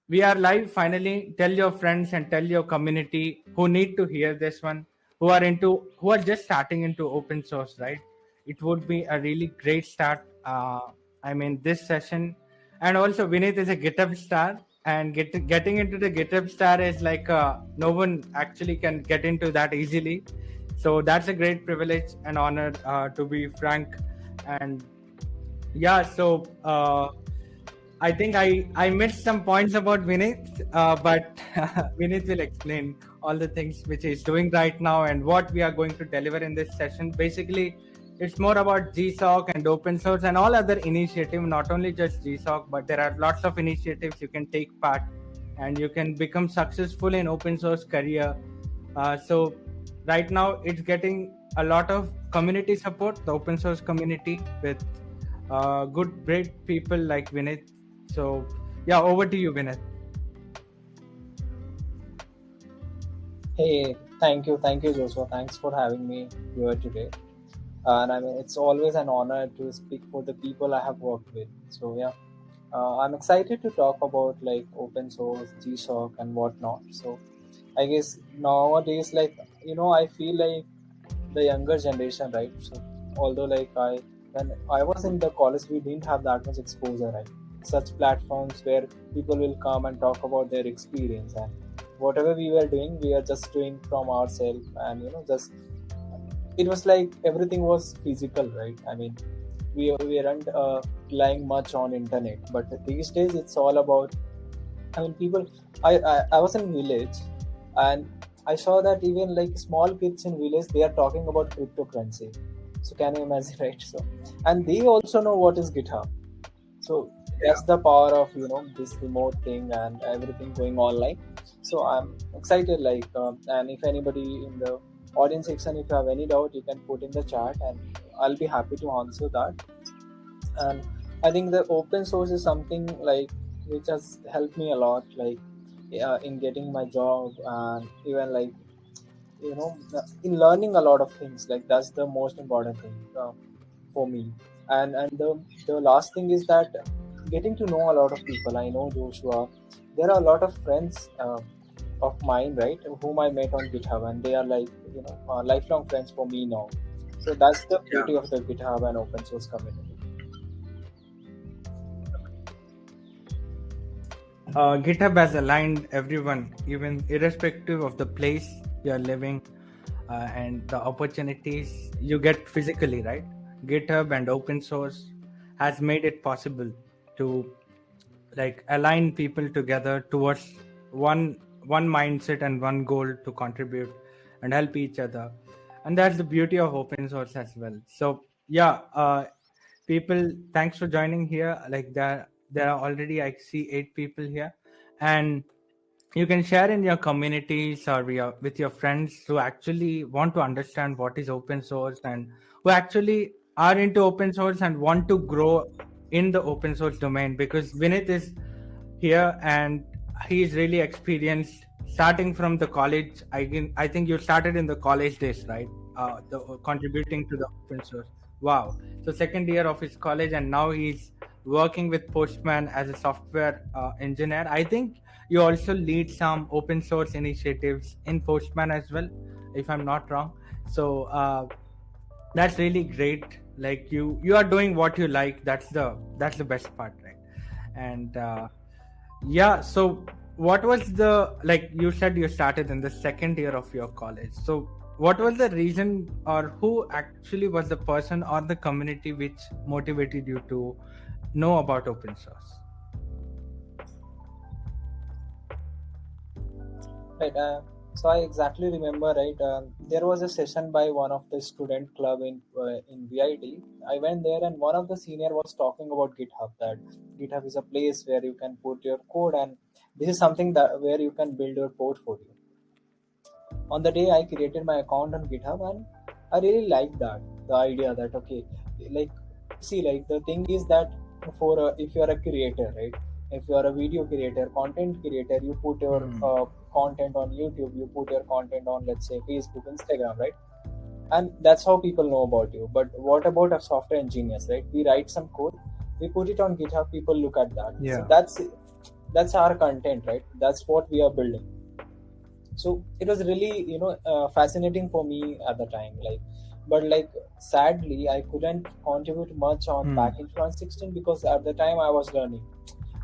we are live finally. Tell your friends and tell your community who need to hear this one, who are just starting into open source, right? It would be a really great start. This session, and also Vinith is a GitHub star, and getting into the GitHub star is like no one actually can get into that easily. So that's a great privilege and honor, to be frank. And yeah, so I think I missed some points about Vinith, but Vinith will explain all the things which he's doing right now and what we are going to deliver in this session. Basically, it's more about GSOC and open source and all other initiative, not only just GSOC, but there are lots of initiatives you can take part and you can become successful in open source career. So right now it's getting a lot of community support, the open source community with good, great people like Vinith. So, yeah, over to you, Vinith. Hey, thank you, Joshua. Thanks for having me here today. And it's always an honor to speak for the people I have worked with. So yeah, I'm excited to talk about like open source, GSOC, and whatnot. So I guess nowadays, I feel like the younger generation, right? So although when I was in the college, we didn't have that much exposure, right? Such platforms where people will come and talk about their experience, and whatever we were doing, we are just doing from ourselves, and just it was like everything was physical, right? We aren't relying much on internet, but these days it's all about. People. I was in village, and I saw that even like small kids in village, they are talking about cryptocurrency. So can you imagine, right? So, and they also know what is GitHub. So that's the power of this remote thing and everything going online. So I'm excited. And if anybody in the audience section, if you have any doubt, you can put in the chat, and I'll be happy to answer that. And I think the open source is something like which has helped me a lot, in getting my job, and even in learning a lot of things. Like that's the most important thing for me. And the last thing is that getting to know a lot of people. I know Joshua. There are a lot of friends of mine, right, whom I met on GitHub, and they are lifelong friends for me now. So that's the beauty of the GitHub and open source community. GitHub has aligned everyone, even irrespective of the place you're living and the opportunities you get physically, right? GitHub and open source has made it possible to align people together towards one mindset and one goal to contribute and help each other. And that's the beauty of open source as well. So yeah, people, thanks for joining here. There are already, I see 8 people here, and you can share in your communities or with your friends who actually want to understand what is open source and who actually are into open source and want to grow in the open source domain, because Vinith is here and he is really experienced starting from the college. I think you started in the college days, right? Contributing to the open source. Wow. So second year of his college, and now he's working with Postman as a software engineer. I think you also lead some open source initiatives in Postman as well, if I'm not wrong. So that's really great. Like you are doing what you like. That's the best part, right? And yeah, so what was you said you started in the second year of your college. So what was the reason, or who actually was the person or the community which motivated you to know about open source? Right. So I exactly remember, right? There was a session by one of the student club in VIT. I went there, and one of the senior was talking about GitHub. That GitHub is a place where you can put your code, and this is something that where you can build your portfolio. On the day I created my account on GitHub, and I really liked the idea that okay, the thing is that if you are a creator, right? If you are a video creator, content creator, you put your content on YouTube, you put your content on, let's say, Facebook, Instagram, right? And that's how people know about you. But what about our software engineers, right? We write some code, we put it on GitHub, people look at that. Yeah. So that's our content, right? That's what we are building. So it was really fascinating for me at the time, like, but like sadly I couldn't contribute much on Hmm. back in 2016 because at the time I was learning,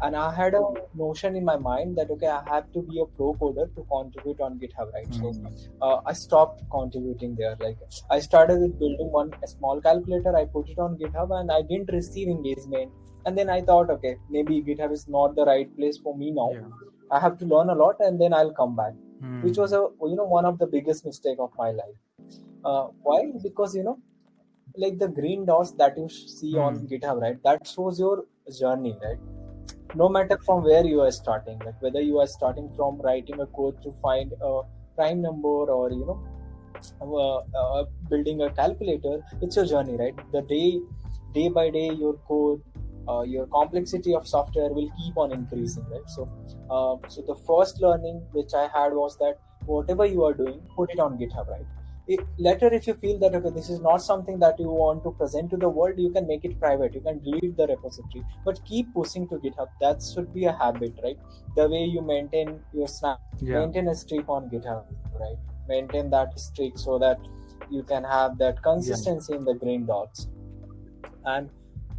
and I had a notion in my mind that okay, I have to be a pro coder to contribute on GitHub, right? So Hmm. I stopped contributing there. Like I started with building a small calculator, I put it on GitHub, and I didn't receive engagement. And then I thought, okay, maybe GitHub is not the right place for me now. Yeah. I have to learn a lot, and then I'll come back, which was Hmm. a one of the biggest mistake of my life. Why? Because like the green dots that you see on Hmm. GitHub, right? That shows your journey, right? No matter from where you are starting, like whether you are starting from writing a code to find a prime number, or building a calculator, it's your journey, right? The day by day your code, your complexity of software will keep on increasing, right? So the first learning which I had was that whatever you are doing, put it on GitHub, right? Later, if you feel that okay, this is not something that you want to present to the world, you can make it private, you can delete the repository, but keep pushing to GitHub. That should be a habit, right? The way you maintain your snap, Yeah. maintain a streak on GitHub, right? Maintain that streak so that you can have that Yeah. consistency in the green dots. And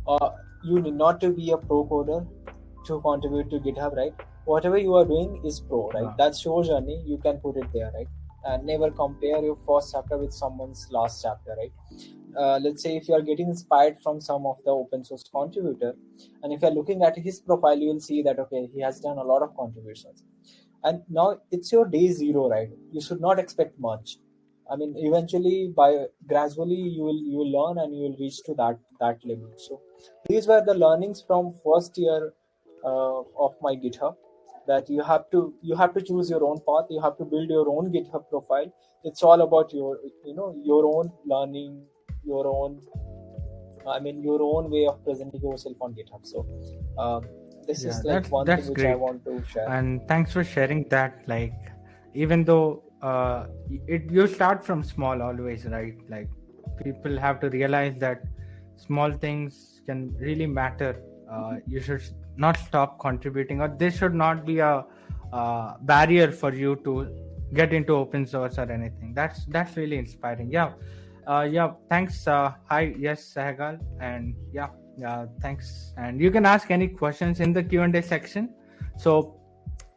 uh, you need not to be a pro coder to contribute to GitHub, right? Whatever you are doing is pro, right? Yeah. That's your journey, you can put it there, right? And never compare your first chapter with someone's last chapter, right? Let's say if you are getting inspired from some of the open source contributor, and if you're looking at his profile, you will see that okay, he has done a lot of contributions, and now it's your day zero, right? You should not expect much. I mean, eventually, by gradually, you will learn and you will reach to that level. So these were the learnings from first year of my GitHub. That you have to choose your own path. You have to build your own GitHub profile. It's all about your own learning, your own your own way of presenting yourself on GitHub. So this Yeah, is like one thing that's which I great. want to share. And thanks for sharing that. Like, even though you start from small always, right? Like, people have to realize that small things can really matter. You should not stop contributing, or this should not be a barrier for you to get into open source or anything. That's really inspiring. Yeah. Yeah, thanks. Hi, yes, Sahgal, and yeah, thanks. And you can ask any questions in the Q&A section. So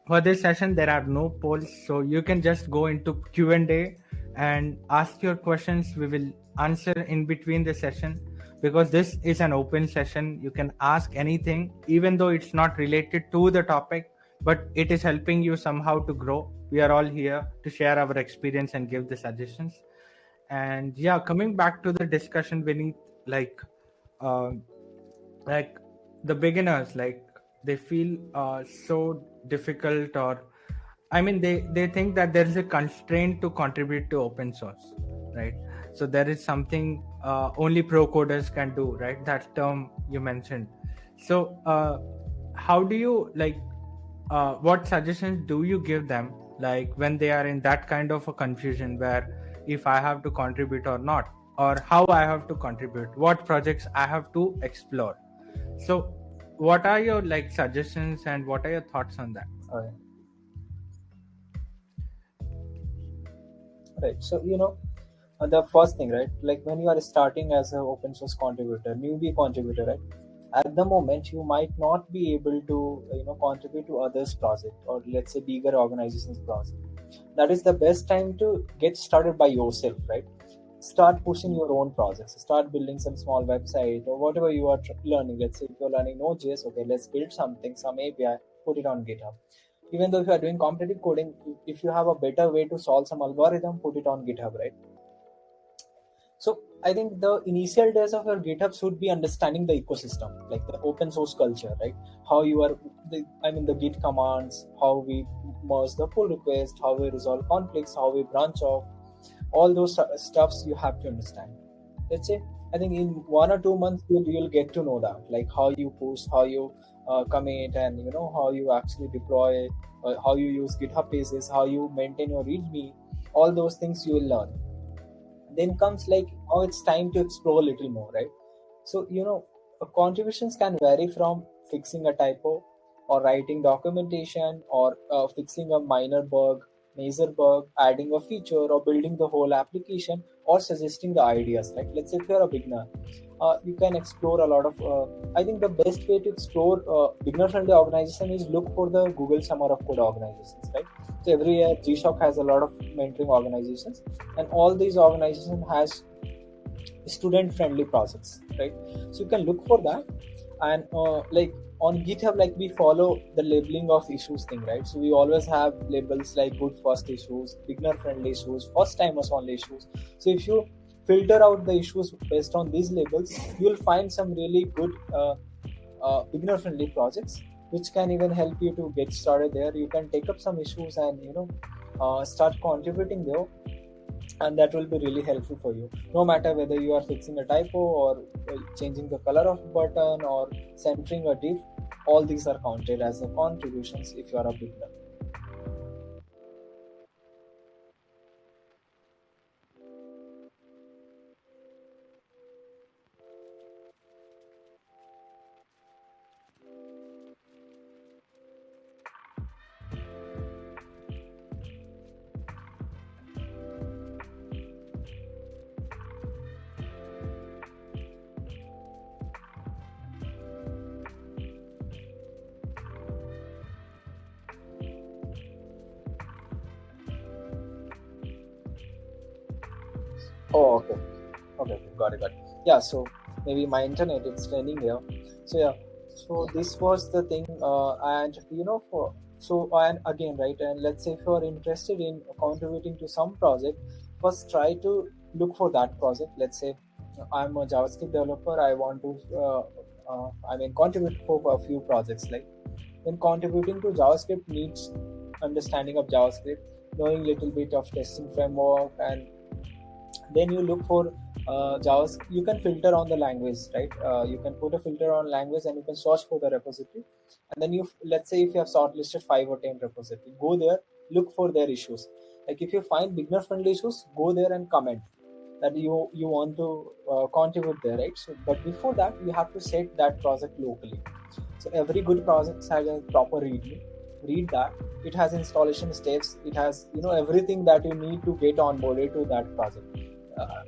for this session, there are no polls, so you can just go into Q&A and ask your questions. We will answer in between the session, because this is an open session. You can ask anything, even though it's not related to the topic, but it is helping you somehow to grow. We are all here to share our experience and give the suggestions. And yeah, coming back to the discussion beneath, like uh, like the beginners, like they feel so difficult, or I mean, they think that there is a constraint to contribute to open source, right? So there is something only pro coders can do, right? That term you mentioned. So how do you like what suggestions do you give them, like when they are in that kind of a confusion where if I have to contribute or not, or how I have to contribute, what projects I have to explore? So what are your like suggestions and what are your thoughts on that? All right. Right. So the first thing, right? Like when you are starting as an open source contributor, newbie contributor, right? At the moment, you might not be able to contribute to others' project, or let's say bigger organizations' project. That is the best time to get started by yourself, right? Start pushing your own projects. Start building some small website or whatever you are learning. Let's say if you're learning Node.js, okay, let's build something, some API, put it on GitHub. Even though if you are doing competitive coding, if you have a better way to solve some algorithm, put it on GitHub, right? So I think the initial days of your GitHub should be understanding the ecosystem, like the open source culture, right? How you are the Git commands, how we merge the pull request, how we resolve conflicts, how we branch off, all those stuffs you have to understand. Let's say I think in 1 or 2 months you'll get to know that, like how you push, how you commit, and how you actually deploy, how you use GitHub pages, how you maintain your README. All those things you will learn. Then comes like, oh, it's time to explore a little more, right? So contributions can vary from fixing a typo, or writing documentation, or fixing a minor bug, major bug, adding a feature, or building the whole application, or suggesting the ideas. Right? Let's say if you're a beginner, you can explore a lot of. I think the best way to explore beginner-friendly organization is look for the Google Summer of Code organizations. Right? So every year, G-Shock has a lot of mentoring organizations, and all these organizations has student-friendly projects. Right? So you can look for that, and like on GitHub, like we follow the labeling of issues thing, right? So we always have labels like good first issues, beginner friendly issues, first timers only issues. So if you filter out the issues based on these labels, you'll find some really good beginner friendly projects which can even help you to get started there. You can take up some issues and start contributing there, and that will be really helpful for you, no matter whether you are fixing a typo or changing the color of button or centering a div. All these are counted as the contributions if you are a beginner. Oh, okay. Okay, okay, got it. Yeah, so maybe my internet it's training here. So yeah, so this was the thing, and for so and again, right? And let's say if you are interested in contributing to some project, first try to look for that project. Let's say I'm a JavaScript developer. I want to, contribute for a few projects. Like when contributing to JavaScript needs understanding of JavaScript, knowing little bit of testing framework, and then you look for JavaScript. You can filter on the language, right? You can put a filter on language and you can search for the repository, and then let's say if you have shortlisted 5 or 10 repository, go there, look for their issues. Like if you find beginner friendly issues, go there and comment that you want to contribute there, right? So but before that, you have to set that project locally. So every good project has a proper readme. Read that. It has installation steps. It has everything that you need to get onboarded to that project.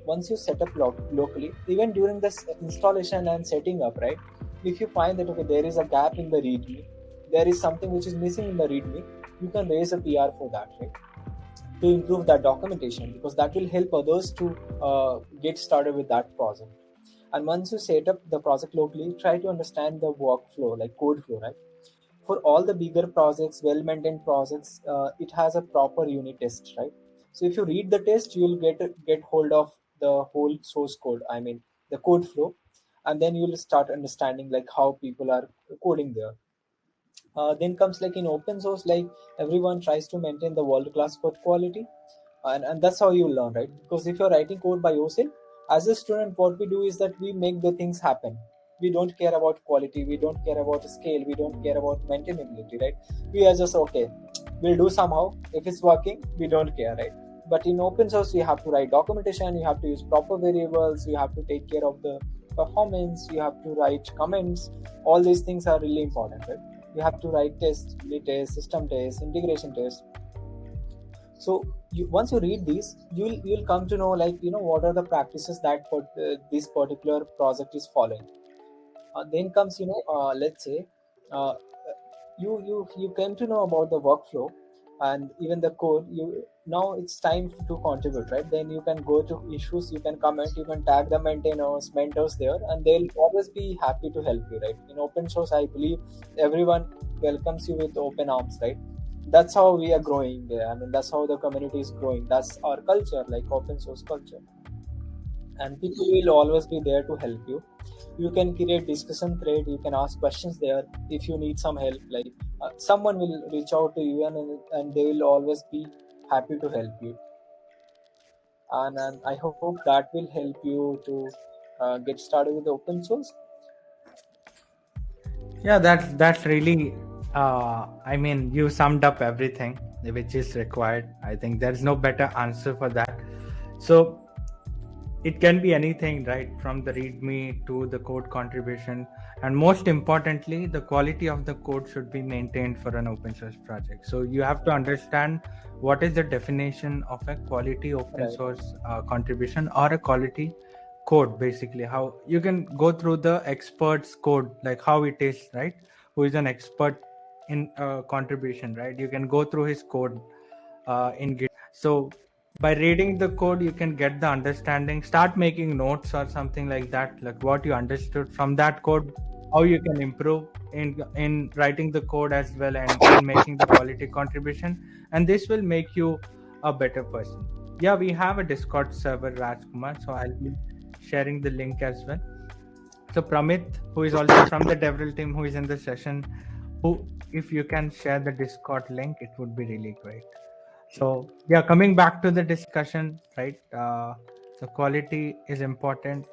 Once you set up locally, even during this installation and setting up, right? If you find that okay, there is a gap in the readme, there is something which is missing in the readme, you can raise a PR for that, right? To improve that documentation, because that will help others to get started with that project. And once you set up the project locally, try to understand the workflow, like code flow, right? For all the bigger projects, well-maintained projects, it has a proper unit test, right? So if you read the test, you'll get hold of the whole source code. I mean, the code flow, and then you'll start understanding like how people are coding there. Then comes like in open source, like everyone tries to maintain the world-class code quality, and that's how you learn, right? Because if you're writing code by yourself, as a student, what we do is that we make the things happen. We don't care about quality, we don't care about scale, we don't care about maintainability, right? We are just okay, we'll do somehow. If it's working, we don't care, right? But in open source, you have to write documentation, you have to use proper variables, you have to take care of the performance, you have to write comments. All these things are really important, right? You have to write tests, unit tests, system tests, integration tests. So once you read these, you'll come to know like what are the practices that this particular project is following. Then comes let's say uh, you came to know about the workflow and even the code. You now it's time to contribute, right? Then you can go to issues, you can comment, you can tag the maintainers, mentors there, and they'll always be happy to help you, right? In open source, I believe everyone welcomes you with open arms, right? That's how we are growing there. I mean, that's how the community is growing. That's our culture, like open source culture. And people will always be there to help you. You can create discussion thread, you can ask questions there if you need some help. Like someone will reach out to you, and they will always be happy to help you. And I hope that will help you to get started with open source. Yeah, that's really. I mean, you summed up everything which is required. I think there's no better answer for that. So it can be anything, right? From the README to the code contribution, and most importantly, the quality of the code should be maintained for an open source project. So you have to understand what is the definition of a quality open Right. source contribution or a quality code. Basically, how you can go through the expert's code, like how it is, right? Who is an expert in contribution, right? You can go through his code in Git. So by reading the code, you can get the understanding, start making notes or something like that, like what you understood from that code, how you can improve in writing the code as well, and in making the quality contribution, and this will make you a better person. Yeah, we have a Discord server, Rajkumar, so I'll be sharing the link as well. So Pramit, who is also from the DevRel team, who is in the session, who, if you can share the Discord link, it would be really great. So yeah, coming back to the discussion, right? So quality is important,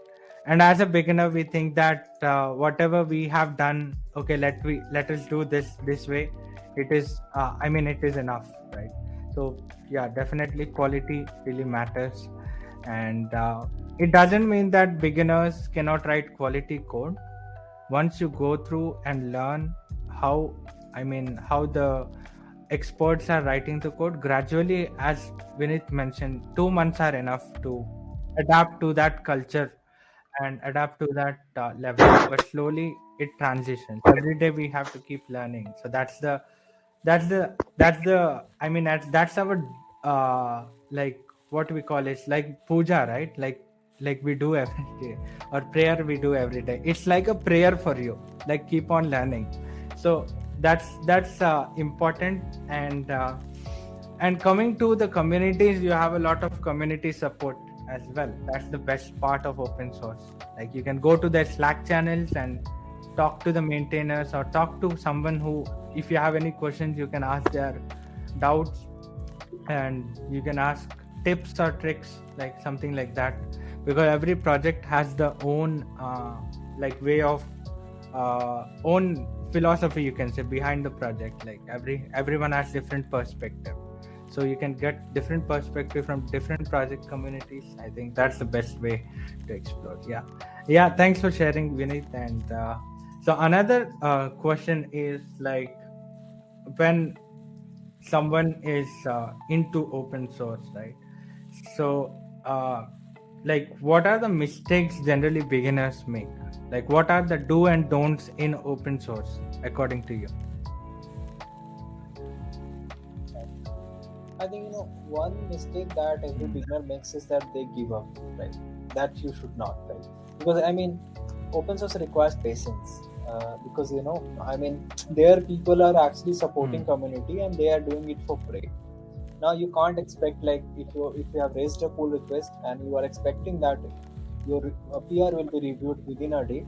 and as a beginner, we think that whatever we have done, okay, let us do this way. It is, it is enough, right? So yeah, definitely quality really matters, and it doesn't mean that beginners cannot write quality code. Once you go through and learn how, how the experts are writing the code gradually, as Vinith mentioned, 2 months are enough to adapt to that culture and adapt to that level, but slowly it transitions. Every day we have to keep learning. So that's our like, what we call it, like puja, right? Like we do every day, or prayer we do every day. It's like a prayer for you, like keep on learning. So that's important. And coming to the communities, you have a lot of community support as well. That's the best part of open source. Like you can go to their Slack channels and talk to the maintainers, or talk to someone who, if you have any questions, you can ask their doubts, and you can ask tips or tricks, like something like that, because every project has the own like way of own philosophy, you can say, behind the project. Like everyone has different perspective, so you can get different perspective from different project communities. I think that's the best way to explore. Yeah, thanks for sharing, Vinith. And so another question is, like, when someone is into open source, right? So like, what are the mistakes generally beginners make? Like, what are the do and don'ts in open source according to you? I think one mistake that every beginner makes is that they give up, right? That you should not, right? Because open source requires patience. Because their people are actually supporting community and they are doing it for free. Now you can't expect, like, if you have raised a pull request and you are expecting that your PR will be reviewed within a day.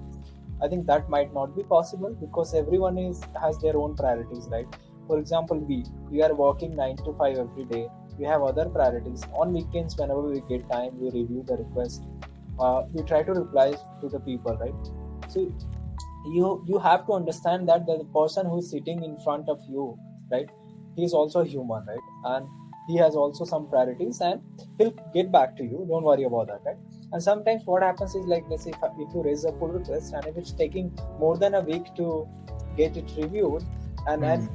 I think that might not be possible, because everyone has their own priorities, right? For example, we are working 9 to 5 every day. We have other priorities. On weekends, whenever we get time, we review the request. We try to reply to the people, right? So you have to understand that the person who is sitting in front of you, right, he is also a human, right? And he has also some priorities, and he'll get back to you. Don't worry about that, right? And sometimes what happens is, like, let's say if you raise a pull request and if it's taking more than a week to get it reviewed, and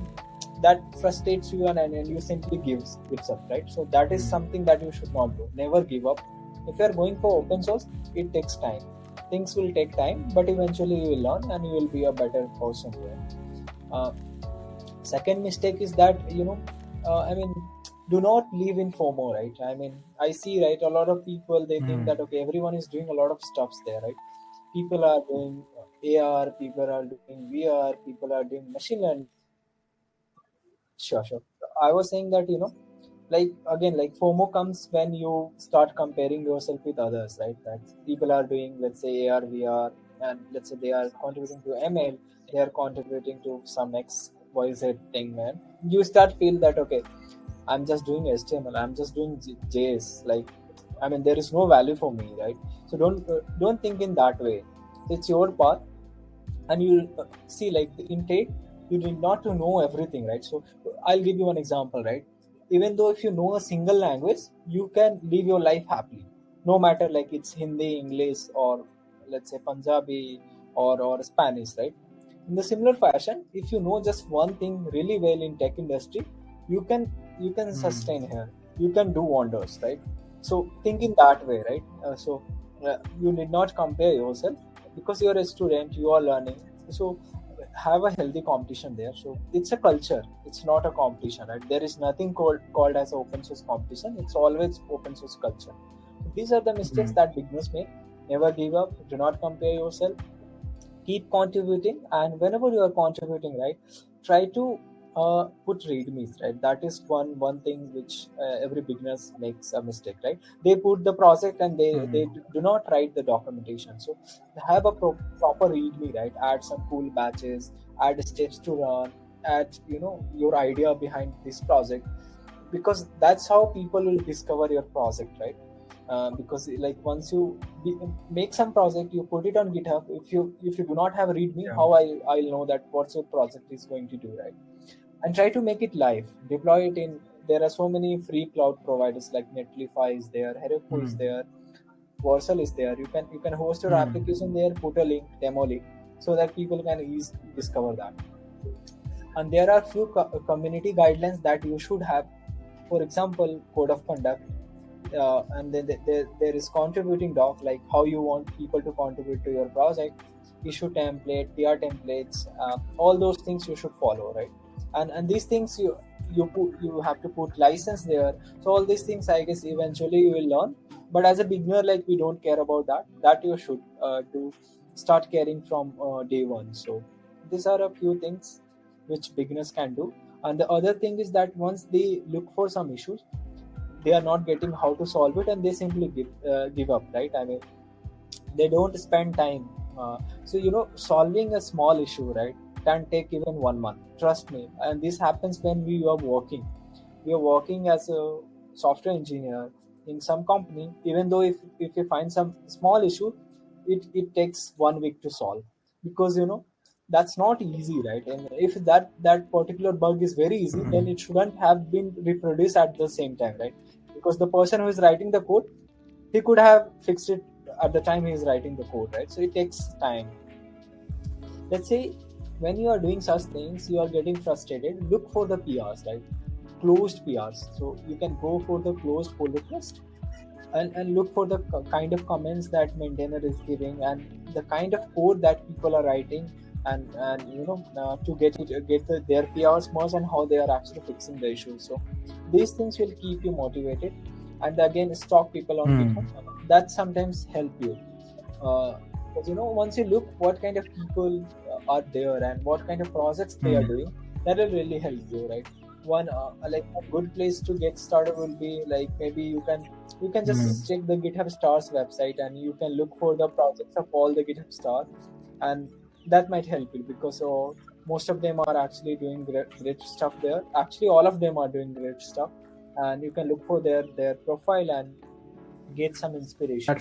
that frustrates you, and you simply gives up, right? So that is something that you should not do. Never give up. If you are going for open source, it takes time. Things will take time, but eventually you will learn and you will be a better person there. Second mistake is that do not live in FOMO, right? I see, right, a lot of people, they think that, okay, everyone is doing a lot of stuffs there, right? People are doing AR, people are doing VR, people are doing machine learning. Sure. I was saying that, like, again, like, FOMO comes when you start comparing yourself with others, right? That people are doing, let's say, AR, VR, and let's say they are contributing to ML, they are contributing to some XYZ thing, man. You start feel that, okay, I'm just doing HTML, I'm just doing JS. Like, there is no value for me, right? So don't think in that way. It's your path, and you see, like, the intake, you need not to know everything, right? So I'll give you one example, right? Even though if you know a single language, you can live your life happily. no matter like it's Hindi, English, or let's say Punjabi or Spanish, right? In the similar fashion, if you know just one thing really well in tech industry, you can Hmm. sustain here. You can do wonders, right? So think in that way, right? You need not compare yourself because you're a student, you are learning. So have a healthy competition there. So it's a culture, it's not a competition, right? There is nothing called as open source competition. It's always open source culture. These are the mistakes Hmm. that beginners make. Never give up. Do not compare yourself. Keep contributing, and whenever you are contributing, right, try to put readmes, right? That is one thing which every beginners makes a mistake, right? They put the project and they Hmm. do not write the documentation. So have a proper readme, right? Add some cool batches, add steps to run, add your idea behind this project, because that's how people will discover your project, right? Because like once you make some project, you put it on GitHub. If you do not have a readme, Yeah. how I'll know that what your project is going to do, right? And try to make it live, deploy it in. There are so many free cloud providers like Netlify is there, Heroku is Hmm. there, Vercel is there. You can host your Hmm. application there, put a link, demo link, so that people can easily discover that. And there are few community guidelines that you should have. For example, code of conduct, and then there is contributing doc, like how you want people to contribute to your project, issue template, PR templates, all those things you should follow, right? And these things you have to put license there. So all these things, I guess, eventually you will learn. But as a beginner, like, we don't care about that you should do start caring from day one. So these are a few things which beginners can do. And the other thing is that once they look for some issues, they are not getting how to solve it, and they simply give up, right? I mean, they don't spend time. So solving a small issue, right, can take even 1 month, trust me. And this happens when we are working as a software engineer in some company. Even though if you find some small issue, it takes 1 week to solve, because that's not easy, right? And if that particular bug is very easy, then Hmm. it shouldn't have been reproduced at the same time, right? Because the person who is writing the code, he could have fixed it at the time he is writing the code, right? So it takes time. Let's say when you are doing such things, you are getting frustrated, look for the PRs, right? Closed PRs. So you can go for the closed pull request, and look for the kind of comments that maintainer is giving, and the kind of code that people are writing, and to their PRs merged, and how they are actually fixing the issues. So these things will keep you motivated. And again, stalk people on GitHub. Hmm. That sometimes help you. Because once you look what kind of people are there and what kind of projects they are Hmm. doing, that will really help you, right? One like a good place to get started will be like, maybe you can Hmm. just check the GitHub stars website, and you can look for the projects of all the GitHub stars, and that might help you, because most of them are actually doing great stuff there. Actually, all of them are doing great stuff, and you can look for their profile and get some inspiration.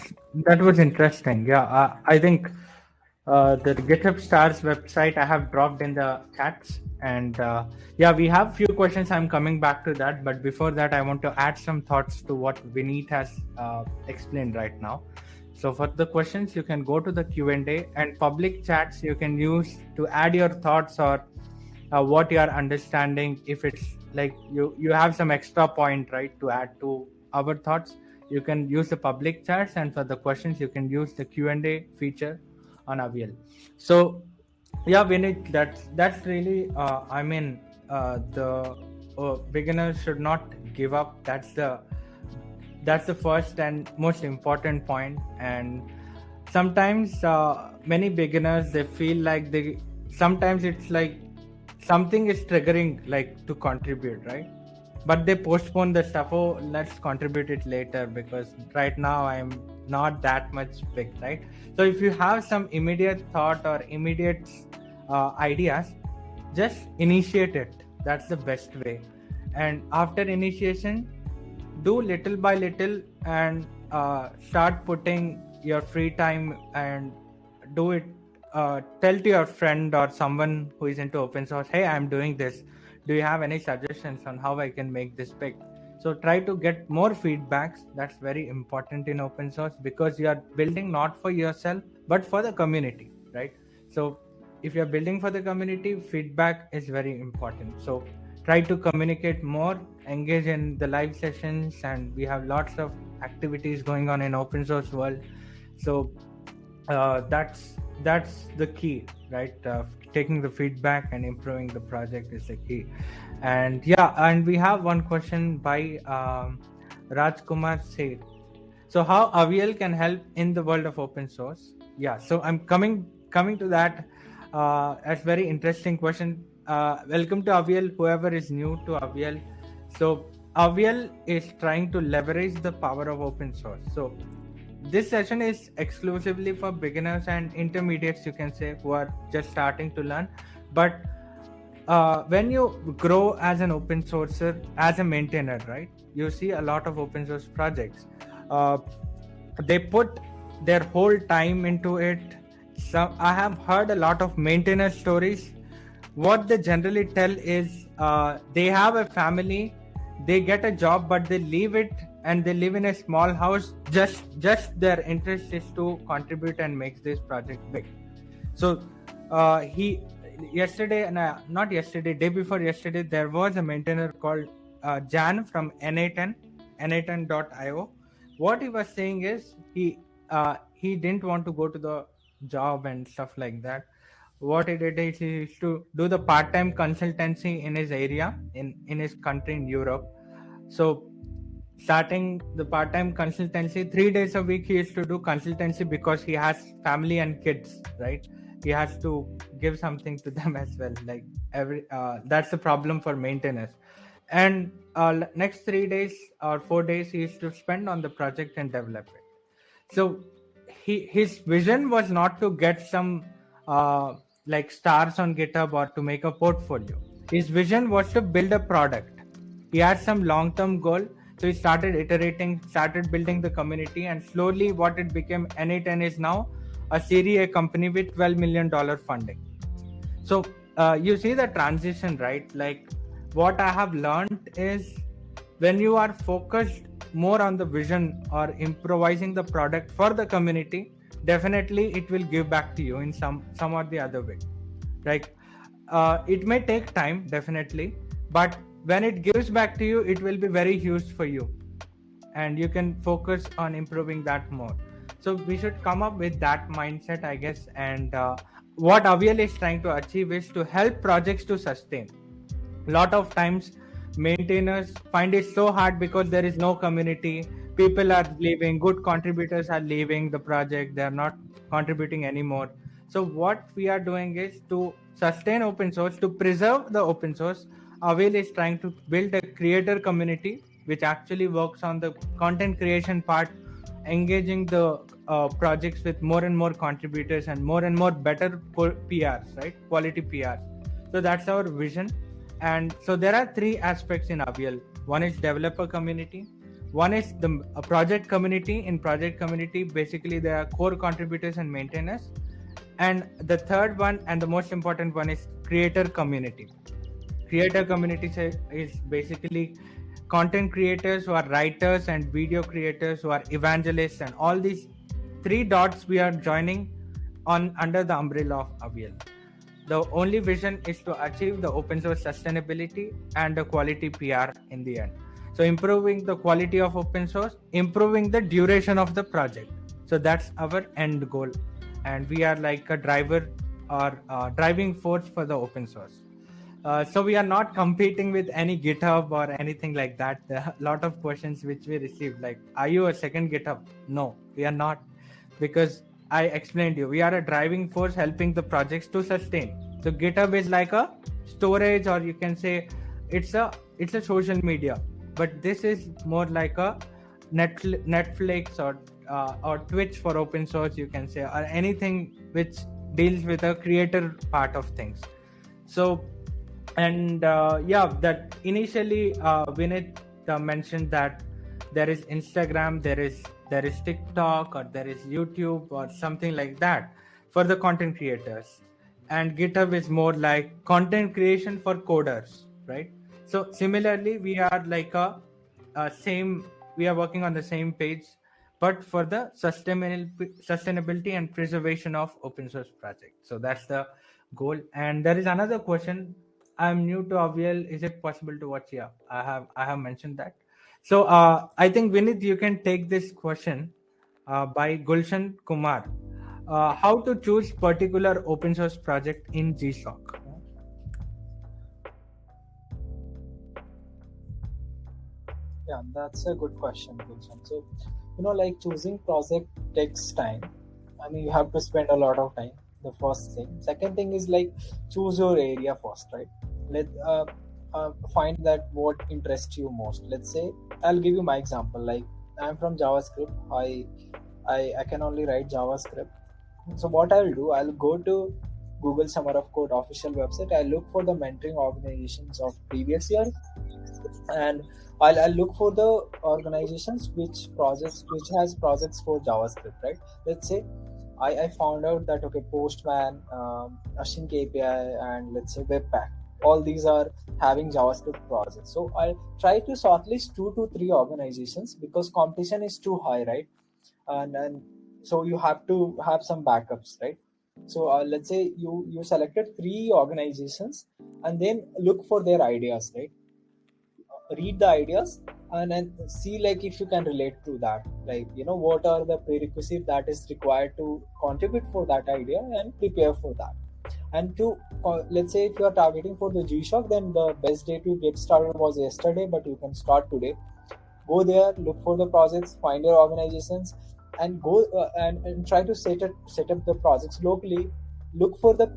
That was interesting. Yeah, I think the GitHub Stars website I have dropped in the chats, and yeah, we have few questions. I'm coming back to that, but before that, I want to add some thoughts to what Vineet has explained right now. So for the questions, you can go to the Q&A, and public chats you can use to add your thoughts or what you are understanding. If it's like you have some extra point, right, to add to our thoughts, you can use the public chats, and for the questions you can use the Q&A feature on Aviel. So yeah, Vinit, that's really I mean, the beginners should not give up. That's the first and most important point. And sometimes many beginners, they feel like they sometimes it's like something is triggering, like to contribute, right? But they postpone the stuff. Oh, let's contribute it later because right now I'm not that much big, right? So if you have some immediate thought or immediate ideas, just initiate it. That's the best way. And after initiation, do little by little, and start putting your free time and do it. Tell to your friend or someone who is into open source, hey, I'm doing this, do you have any suggestions on how I can make this big? So try to get more feedbacks. That's very important in open source, because you are building not for yourself but for the community, right? So if you're building for the community, feedback is very important. So try to communicate more, engage in the live sessions, and we have lots of activities going on in open source world. So that's the key, right? Taking the feedback and improving the project is the key. And yeah, and we have one question by Rajkumar Seth. So how Aviel can help in the world of open source? Yeah, so I'm coming to that. That's very interesting question. Welcome to Aviel, whoever is new to Aviel. So Aviel is trying to leverage the power of open source. So this session is exclusively for beginners and intermediates, you can say, who are just starting to learn. But when you grow as an open sourcer, as a maintainer, right, you see a lot of open source projects. They put their whole time into it. So I have heard a lot of maintainer stories. What they generally tell is they have a family, they get a job, but they leave it and they live in a small house. Just their interest is to contribute and make this project big. So day before yesterday, there was a maintainer called Jan from n8n.io. What he was saying is he didn't want to go to the job and stuff like that. What he did is he used to do the part-time consultancy in his area, in his country in Europe. So starting the part-time consultancy, 3 days a week he used to do consultancy, because he has family and kids, right? He has to give something to them as well. Like that's the problem for maintainers. And next 3 days or 4 days he used to spend on the project and develop it. So his vision was not to get some like stars on GitHub or to make a portfolio. His vision was to build a product. He had some long-term goal. So he started iterating, started building the community, and slowly what it became, n8n is now a Series A company with $12 million funding. So you see the transition, right? Like what I have learned is when you are focused more on the vision or improvising the product for the community, definitely it will give back to you in some or the other way. Like it may take time, definitely, but when it gives back to you, it will be very huge for you, and you can focus on improving that more. So we should come up with that mindset, I guess. And what Aviel is trying to achieve is to help projects to sustain. A lot of times maintainers find it so hard because there is no community. People are leaving, good contributors are leaving the project, they are not contributing anymore. So what we are doing is to sustain open source, to preserve the open source. Aviel is trying to build a creator community which actually works on the content creation part, engaging the projects with more and more contributors and more better PRs, right? Quality PRs. So that's our vision. And so there are 3 aspects in Aviel. One is developer community. One is the project community. In project community, basically there are core contributors and maintainers. And the third one, and the most important one, is creator community. Creator community is basically content creators who are writers and video creators who are evangelists, and all these 3 dots we are joining on under the umbrella of Aviel. The only vision is to achieve the open source sustainability and the quality PR in the end. So improving the quality of open source, improving the duration of the project. So that's our end goal. And we are like a driver or driving force for the open source. So we are not competing with any GitHub or anything like that. There are a lot of questions which we received, like, are you a second GitHub? No, we are not, because I explained you, we are a driving force helping the projects to sustain. So GitHub is like a storage, or you can say it's a social media, but this is more like a Netflix or Twitch for open source, you can say, or anything which deals with a creator part of things. So, and that initially Vinit mentioned that there is Instagram, there is TikTok, or there is YouTube or something like that for the content creators, and GitHub is more like content creation for coders, right? So similarly, we are like a same. We are working on the same page, but for the sustainability and preservation of open source projects. So that's the goal. And there is another question. I'm new to Aviel. Is it possible to watch? Yeah, I have mentioned that. So I think Vinith, you can take this question by Gulshan Kumar. How to choose particular open source project in GSOC? Yeah, that's a good question, Gulshan. So, like choosing project takes time. I mean, you have to spend a lot of time. The first thing. Second thing is like choose your area first, right? Let find that what interests you most. Let's say I'll give you my example. Like I'm from JavaScript. I can only write JavaScript. So what I'll do, I'll go to Google Summer of Code official website. I'll look for the mentoring organizations of previous year, and I'll look for the organizations which has projects for JavaScript, right? Let's say I found out that okay, Postman, Async API, and let's say Webpack, all these are having JavaScript projects. So I'll try to shortlist 2 to 3 organizations because competition is too high, right? And so you have to have some backups, right? So let's say you selected 3 organizations and then look for their ideas, right? Read the ideas and then see like if you can relate to that, like what are the prerequisites that is required to contribute for that idea and prepare for that. And to let's say if you are targeting for the GSOC, then the best day to get started was yesterday, but you can start today. Go there, look for the projects, find your organizations, and go and try to set up the projects locally. Look for the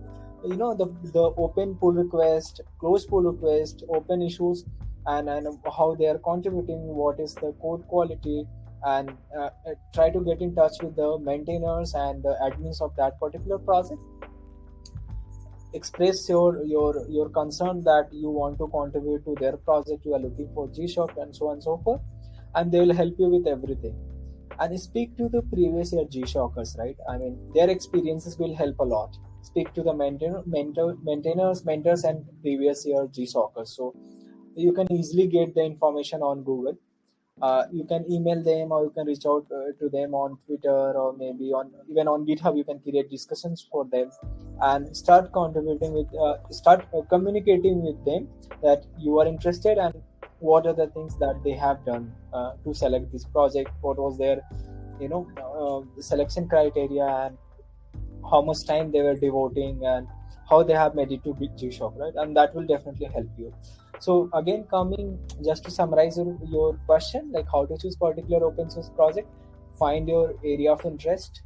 the open pull request, close pull request, open issues, and how they are contributing, what is the code quality, and try to get in touch with the maintainers and the admins of that particular project. Express your concern that you want to contribute to their project, you are looking for GSOC and so on and so forth, and they will help you with everything. And speak to the previous year GSOCers, right? I mean, their experiences will help a lot. Speak to the maintainers, mentors, and previous year GSOCers. So you can easily get the information on Google. You can email them, or you can reach out to them on Twitter, or maybe even on GitHub. You can create discussions for them and start contributing with, communicating with them that you are interested and what are the things that they have done to select this project. What was their, selection criteria, and how much time they were devoting, and how they have made it to GSOC, right? And that will definitely help you. So again, coming just to summarize your question, like how to choose particular open source project, find your area of interest,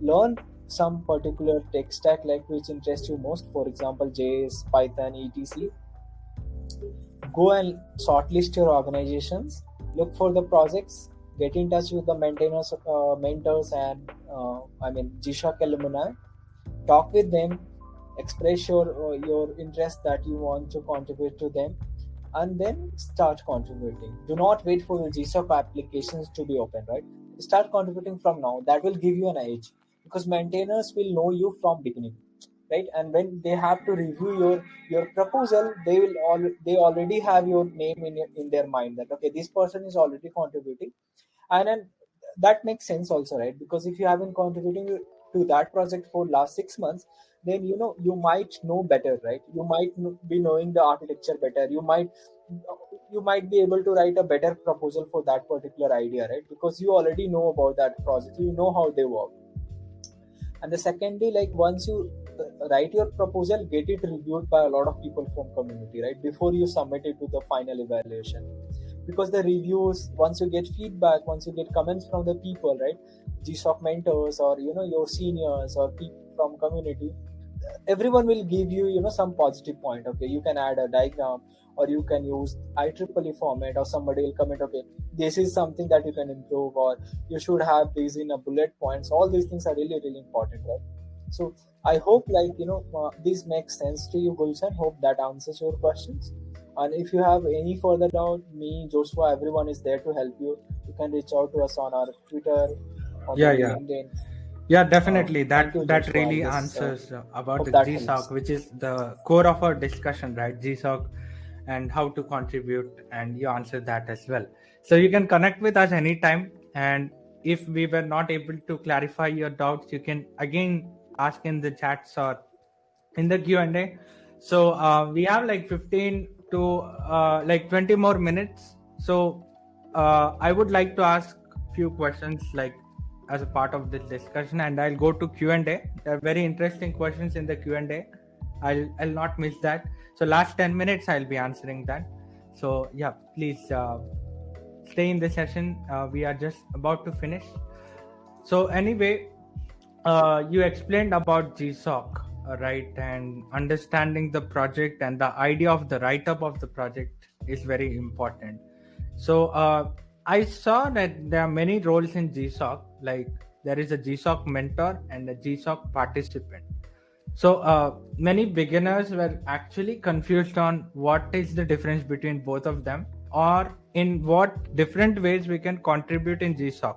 learn some particular tech stack like which interests you most, for example JS, Python, etc. Go and shortlist your organizations, look for the projects, get in touch with the maintainers, mentors, and GSOC alumni, talk with them, express your interest that you want to contribute to them, and then start contributing. Do not wait for the GSOC applications to be open, right? Start contributing from now. That will give you an edge because maintainers will know you from beginning, right? And when they have to review your proposal, they already have your name in their mind that okay, this person is already contributing, and then that makes sense also, right? Because if you have been contributing to that project for last 6 months, then you might know better, right? You might be knowing the architecture better. You might be able to write a better proposal for that particular idea, right? Because you already know about that project, you know how they work. And the secondly, like once you write your proposal, get it reviewed by a lot of people from community, right? Before you submit it to the final evaluation, because the reviews, once you get feedback, once you get comments from the people, right, GSOC mentors, or your seniors, or people from community, everyone will give you some positive point. Okay, you can add a diagram, or you can use IEEE format, or somebody will comment, okay, this is something that you can improve, or you should have these in a bullet points. All these things are really, really important, right? So I hope this makes sense to you, Gulshan. Hope that answers your questions. And if you have any further doubt, me, Joshua, everyone is there to help you. You can reach out to us on our Twitter or LinkedIn. Yeah, definitely. That really answers about the GSOC, which is the core of our discussion, right? GSOC and how to contribute, and you answer that as well. So you can connect with us anytime, and if we were not able to clarify your doubts, you can again ask in the chats or in the Q&A. So we have like 15 to like 20 more minutes. So I would like to ask few questions like as a part of this discussion, and I'll go to Q&A. There are very interesting questions in the Q&A. I'll not miss that. So last 10 minutes I'll be answering that. So yeah, please stay in the session. We are just about to finish. So anyway, you explained about GSOC, right? And understanding the project and the idea of the write-up of the project is very important. So I saw that there are many roles in GSOC. Like there is a GSOC mentor and a GSOC participant. So many beginners were actually confused on what is the difference between both of them, or in what different ways we can contribute in GSOC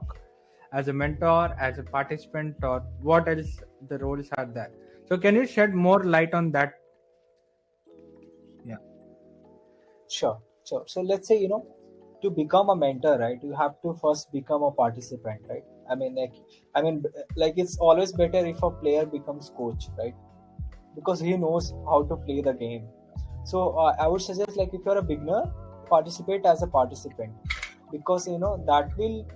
as a mentor, as a participant, or what else the roles are there. So can you shed more light on that? Yeah. Sure. So let's say, to become a mentor, right, you have to first become a participant, right? Like it's always better if a player becomes coach, right? Because he knows how to play the game. So I would suggest, like, if you're a beginner, participate as a participant, because that will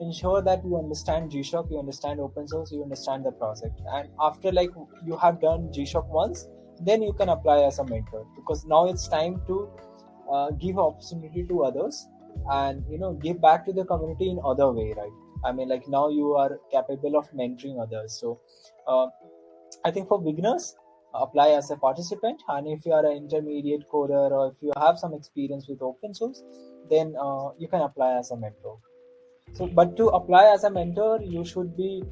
ensure that you understand GShock, you understand open source, you understand the project, and after like you have done GShock once, then you can apply as a mentor, because now it's time to give opportunity to others, and give back to the community in other way, right? Like now you are capable of mentoring others. So I think for beginners, apply as a participant, and if you are an intermediate coder or if you have some experience with open source, then you can apply as a mentor. So, but to apply as a mentor, you should be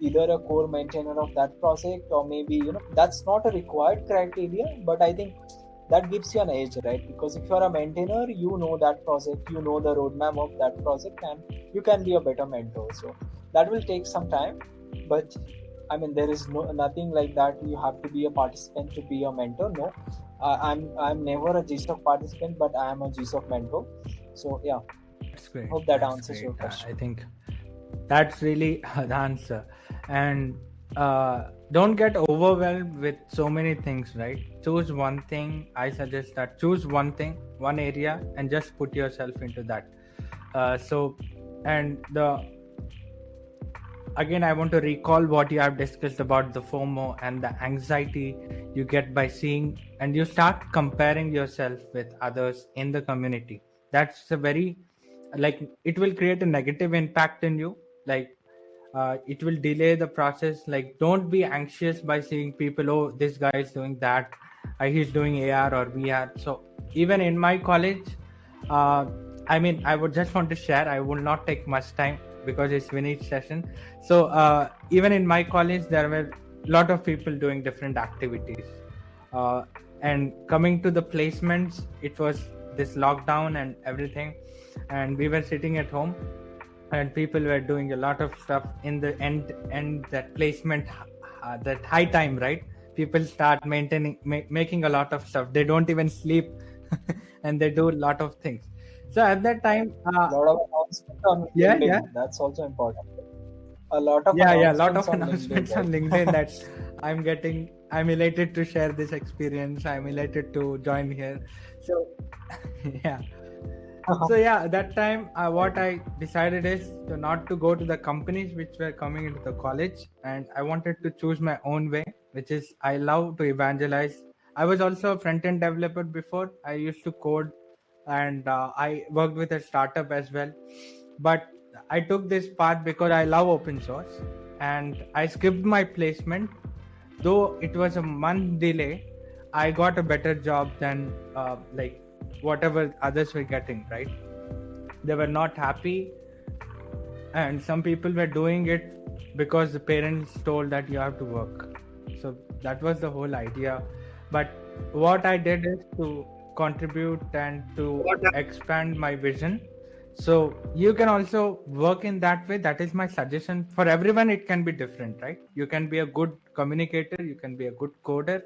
either a core maintainer of that project, or maybe that's not a required criteria, but I think that gives you an edge, right? Because if you're a maintainer, you know that project, you know the roadmap of that project, and you can be a better mentor. So that will take some time, but there is nothing like that you have to be a participant to be a mentor. No, I'm never a GSOC participant, but I am a GSOC mentor. So yeah, That's great. hope that That's answers great. your question. I think that's really the answer. And don't get overwhelmed with so many things, right? Choose one thing. I suggest that choose one thing, one area, and just put yourself into that. And again, I want to recall what you have discussed about the FOMO and the anxiety you get by seeing, and you start comparing yourself with others in the community. That's a very, like, it will create a negative impact in you. Like, it will delay the process. Like, don't be anxious by seeing people, oh, this guy is doing that, he's doing AR or VR. So even in my college, I would just want to share, I will not take much time because it's finished session. So even in my college, there were a lot of people doing different activities, and coming to the placements, it was this lockdown and everything, and we were sitting at home, and people were doing a lot of stuff in the end that placement, that high time, right? People start making a lot of stuff. They don't even sleep and they do a lot of things. So at that time, A lot of announcements on yeah, LinkedIn. yeah, That's also important. A lot of yeah, a lot announcements of on announcements LinkedIn, on right? LinkedIn that I'm elated to share this experience, I'm elated to join here. So yeah. So yeah, at that time, what I decided is not to go to the companies which were coming into the college, and I wanted to choose my own way, which is I love to evangelize. I was also a front-end developer before. I used to code, and I worked with a startup as well. But I took this path because I love open source, and I skipped my placement. Though it was a month delay, I got a better job than like whatever others were getting, right? They were not happy, and some people were doing it because the parents told that you have to work. So that was the whole idea. But what I did is to contribute and to expand my vision. So you can also work in that way. That is my suggestion. For everyone, it can be different, right? You can be a good communicator, you can be a good coder,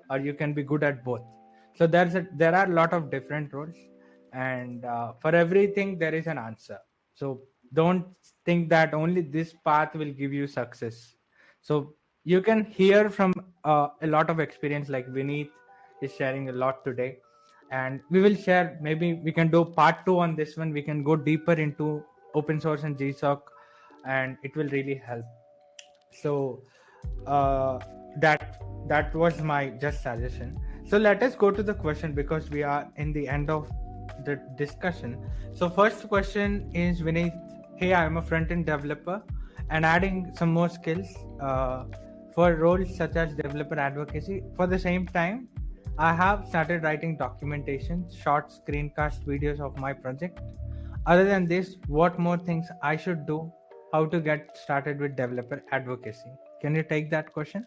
or you can be good at both. So there are a lot of different roles, and for everything there is an answer. So don't think that only this path will give you success. So you can hear from a lot of experience, like Vineet is sharing a lot today, and we will share. Maybe we can do part 2 on this one. We can go deeper into open source and GSOC, and it will really help. So uh, that was my just suggestion. So let us go to the question, because we are in the end of the discussion. So first question is, Vinay, hey, I'm a front-end developer and adding some more skills for roles such as developer advocacy. For the same time, I have started writing documentation, short screencast videos of my project. Other than this, what more things I should do? How to get started with developer advocacy? Can you take that question?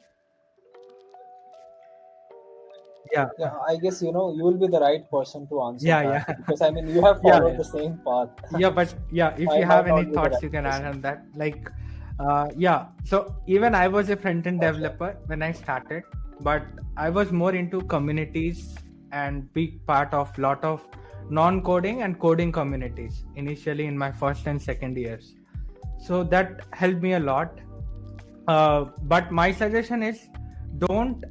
Yeah, I guess you will be the right person to answer yeah, that, yeah. because I mean you have Yeah, followed yeah. the same path. Yeah, but yeah, if I you might have any not be the thoughts, you right can add person. on that. Like, yeah. So even I was a front-end developer when I started, but I was more into communities and be part of lot of non-coding and coding communities initially in my first and second years. So that helped me a lot. But my suggestion is, don't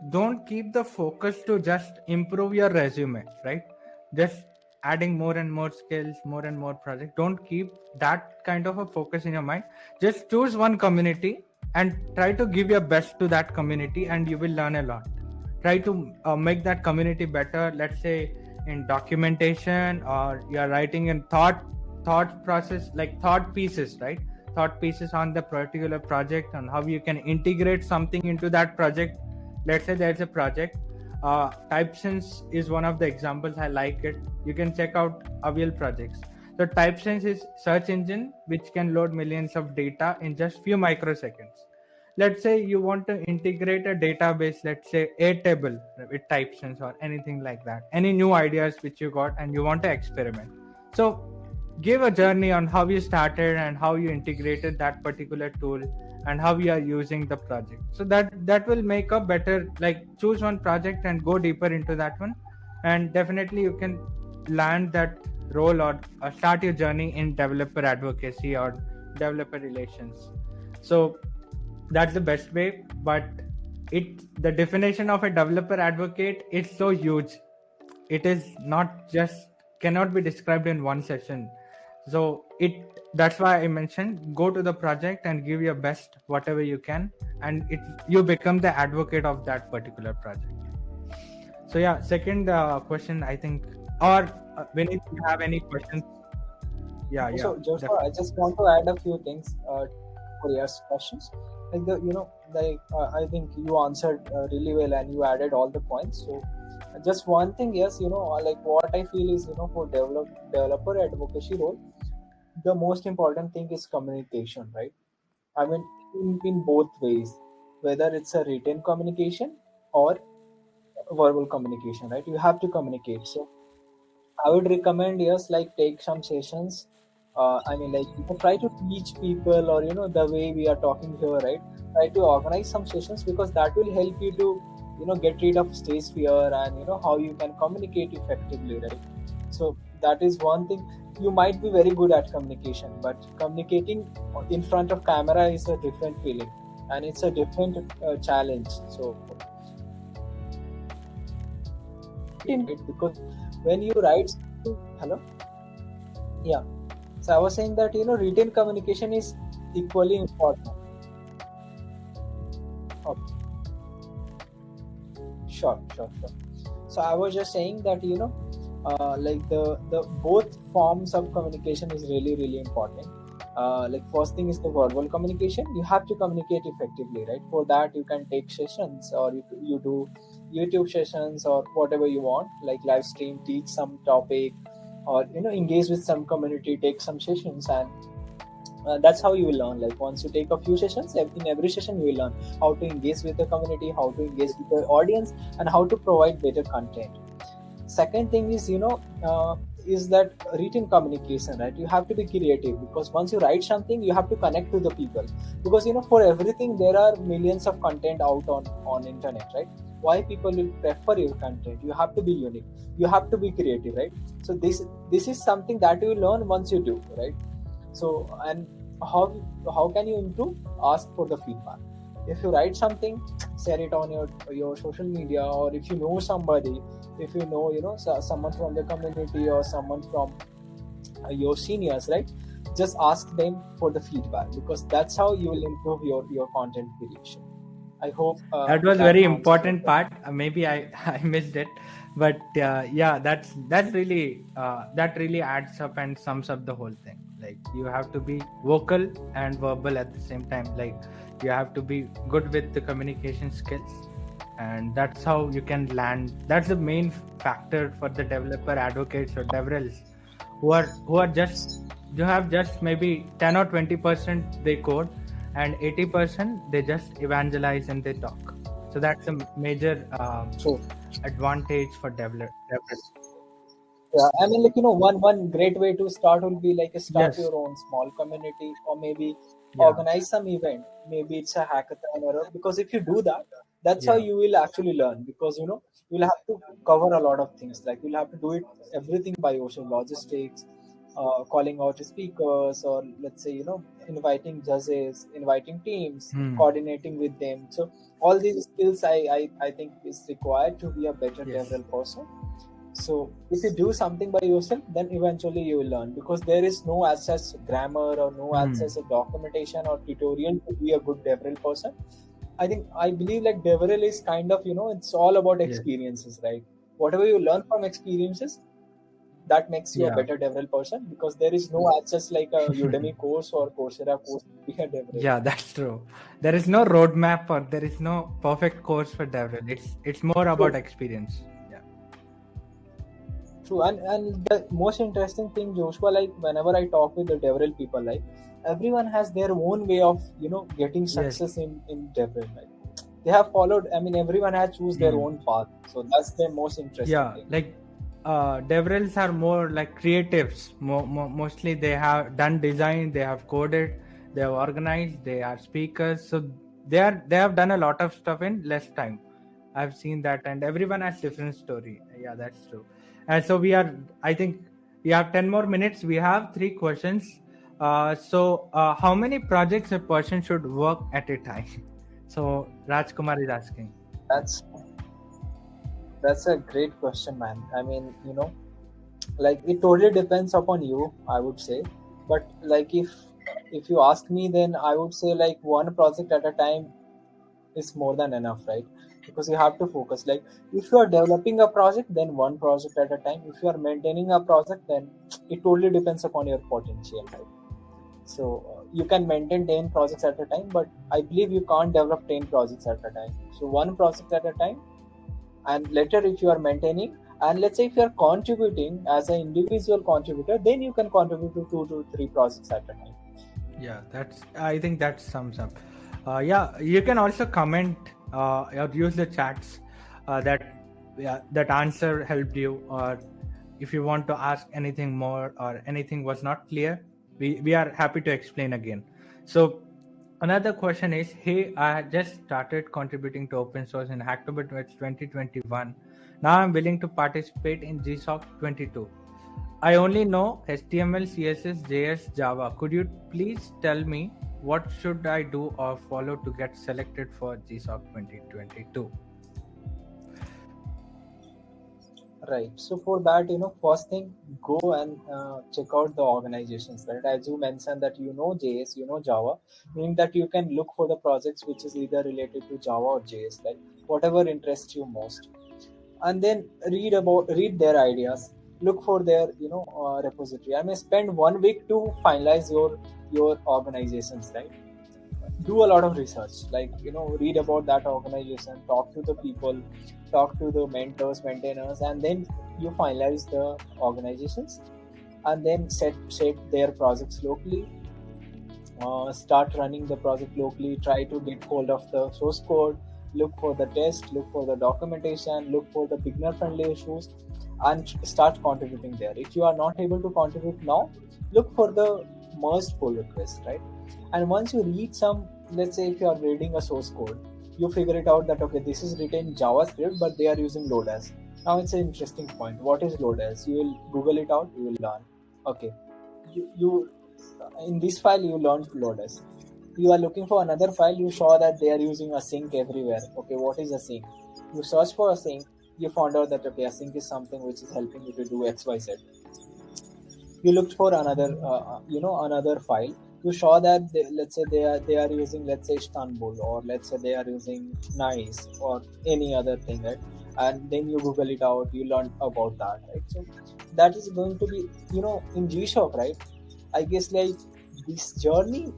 don't keep the focus to just improve your resume, right? Just adding more and more skills, more and more projects. Don't keep that kind of a focus in your mind. Just choose one community and try to give your best to that community, and you will learn a lot. Try to make that community better. Let's say in documentation, or you're writing in thought process, like thought pieces, right? Thought pieces on the particular project and how you can integrate something into that project. Let's say there's a project, TypeSense is one of the examples. I like it. You can check out Avial projects. So TypeSense is search engine which can load millions of data in just few microseconds. Let's say you want to integrate a database, let's say Airtable with TypeSense or anything like that. Any new ideas which you got and you want to experiment. So give a journey on how you started and how you integrated that particular tool and how you are using the project. So that will make a better, like, choose one project and go deeper into that one, and definitely you can land that role, or start your journey in developer advocacy or developer relations. So that's the best way. But the definition of a developer advocate is so huge. It is not just, cannot be described in one session. So that's why I mentioned, go to the project and give your best whatever you can, and you become the advocate of that particular project. So yeah, second question, I think, or Vinith, you have any questions? Yeah, So Joshua, definitely. I just want to add a few things for your questions. I think you answered really well, and you added all the points. So just one thing, yes, like what I feel is, for developer advocacy role, the most important thing is communication, right? I mean, in both ways, whether it's a written communication or verbal communication, right? You have to communicate. So I would recommend, yes, like take some sessions. I mean, like try to teach people, or the way we are talking here, right? Try to organize some sessions, because that will help you to get rid of stage fear, and how you can communicate effectively, right? So that is one thing. You might be very good at communication, but communicating in front of camera is a different feeling, and it's a different challenge. So because when you write, hello, yeah. So I was saying that written communication is equally important. Okay. Sure. So I was just saying that like the both forms of communication is really, really important. Like first thing is the verbal communication. You have to communicate effectively, right? For that you can take sessions, or you do YouTube sessions, or whatever you want, like live stream, teach some topic, or engage with some community, take some sessions, and that's how you will learn. Like once you take a few sessions, in every session you will learn how to engage with the community, how to engage with the audience, and how to provide better content. Second thing is is that written communication, right? You have to be creative, because once you write something, you have to connect to the people, because for everything there are millions of content out on internet, right? why people will prefer your content. You have to be unique, you have to be creative, right? So this is something that you learn once you do, right? So, and how how can you improve? Ask for the feedback. If you write something, share it on your social media, or if you know somebody, if you know, someone from the community or someone from your seniors, right? Just ask them for the feedback, because that's how you will improve your content creation. I hope That was that very answers your important question. part. Maybe I I missed it, but yeah, that's really that really adds up and sums up the whole thing. Like you have to be vocal and verbal at the same time. Like you have to be good with the communication skills, and that's how you can land. That's the main factor for the developer advocates or devrels who are just you have just maybe 10 or 20% they code, and 80% they just evangelize and they talk. So that's a major True. advantage for developers. Yeah, I mean, like, one great way to start will be like start Yes. your own small community, or maybe Yeah. organize some event. Maybe it's a hackathon, because if you do that, that's how Yeah. you will actually learn. Because you'll have to cover a lot of things. Like you'll have to do it everything by yourself: logistics, calling out speakers, or let's say inviting judges, inviting teams, Hmm. coordinating with them. So all these skills, I think is required to be a better Yes. DevRel person. So if you do something by yourself, then eventually you will learn, because there is no as such grammar or no as Hmm. such a documentation or tutorial to be a good DevRel person. I believe like DevRel is kind of it's all about Yes. experiences, right? Whatever you learn from experiences, that makes you a Yeah. better DevRel person, because there is no as such like a Udemy course or Coursera course to be a DevRel. Yeah, that's true. There is no roadmap or there is no perfect course for development. It's more about True. experience. Yeah. True, and the most interesting thing, Joshua, like whenever I talk with the DevRel people, like everyone has their own way of getting Yes. success in DevRel. Like they have followed. I mean, everyone has choose their Hmm. own path. So that's the most interesting Yeah, thing. like devrels are more like creatives. Mostly they have done design, they have coded, they have organized, they are speakers. So they have done a lot of stuff in less time. I've seen that, and everyone has different story. Yeah, that's true. And so we are. I think we have 10 more minutes. We have 3 questions. How many projects a person should work at a time? So Rajkumar is asking. That's a great question, man. I mean, like it totally depends upon you, I would say. But like if you ask me, then I would say like one project at a time is more than enough, right? Because you have to focus. Like if you are developing a project, then one project at a time. If you are maintaining a project, then it totally depends upon your potential, right? So you can maintain 10 projects at a time, but I believe you can't develop 10 projects at a time. So one project at a time, and later if you are maintaining, and let's say if you are contributing as an individual contributor, then you can contribute to 2 to 3 projects at a time. Yeah, that's. I think that sums up. Yeah, you can also comment or use the chats that answer helped you, or if you want to ask anything more or anything was not clear, we are happy to explain again. So another question is, hey, I just started contributing to open source in Hacktober 2021. Now I'm willing to participate in GSOC 22. I only know HTML, CSS, JS, Java. Could you please tell me what should I do or follow to get selected for GSOC 2022? Right. So for that, first thing, go and check out the organizations, right? As you mentioned that JS, Java, meaning that you can look for the projects which is either related to Java or JS, like whatever interests you most, and then read their ideas, look for their repository. I mean, spend 1 week to finalize your organizations, right? Do a lot of research, like read about that organization, talk to the people, talk to the mentors, maintainers, and then you finalize the organizations, and then set their projects locally. Start running the project locally, try to get hold of the source code, look for the test, look for the documentation, look for the beginner friendly issues, and start contributing there. If you are not able to contribute now, look for the merged pull request, right? And once you read some, let's say if you are reading a source code, you figure it out that okay, this is written in JavaScript, but they are using Lodash. Now it's an interesting point. What is Lodash? You will Google it out. You will learn. Okay, you in this file you learned Lodash. You are looking for another file. You saw that they are using async everywhere. Okay, what is async? You search for async. You found out that okay, async is something which is helping you to do X, Y, Z. You looked for another another file. You saw that let's say they are using, let's say, Istanbul, or let's say they are using Nice or any other thing, right? And then you Google it out, you learn about that, right? So that is going to be, in G-Shock, right? I guess like this journey